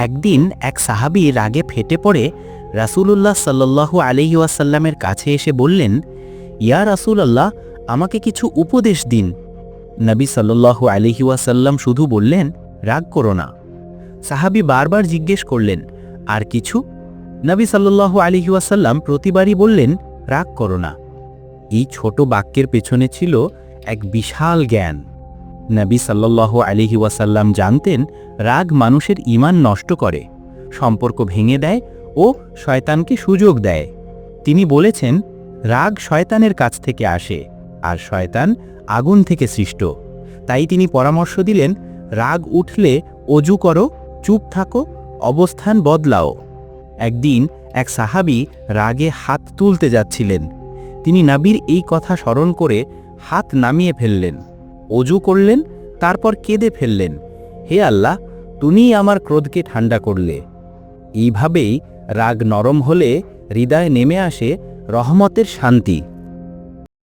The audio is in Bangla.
একদিন এক সাহাবী রাগে ফেটে পড়ে রাসূলুল্লাহ সাল্লাল্লাহু আলাইহি ওয়াসাল্লামের কাছে এসে বললেন, ইয়া রাসূলুল্লাহ, আমাকে কিছু উপদেশ দিন। নবী সাল্লাল্লাহু আলাইহি ওয়াসাল্লাম শুধু বললেন, রাগ করো না। সাহাবী বারবার জিজ্ঞেস করলেন, আর কিছু? নবী সাল্লাল্লাহু আলাইহি ওয়াসাল্লাম প্রতিবারই বললেন, রাগ করো না। এই ছোট বাক্যের পেছনে ছিল এক বিশাল জ্ঞান। নবী সাল্লাল্লাহু আলাইহি ওয়াসাল্লাম জানতেন রাগ মানুষের ঈমান নষ্ট করে, সম্পর্ক ভেঙে দেয় ও শয়তানকে সুযোগ দেয়। তিনি বলেছেন, রাগ শয়তানের কাছ থেকে আসে, আর শয়তান আগুন থেকে সৃষ্ট। তাই তিনি পরামর্শ দিলেন, রাগ উঠলে অজু করো, চুপ থাকো, অবস্থান বদলাও। একদিন এক সাহাবী রাগে হাত তুলতে যাচ্ছিলেন। তিনি নবীর এই কথা স্মরণ করে হাত নামিয়ে ফেললেন, অজু করলেন, তারপর কেঁদে ফেললেন, হে আল্লাহ, তুমিই আমার ক্রোধকে ঠান্ডা করলে। এইভাবেই রাগ নরম হলে হৃদয়ে নেমে আসে রহমতের শান্তি।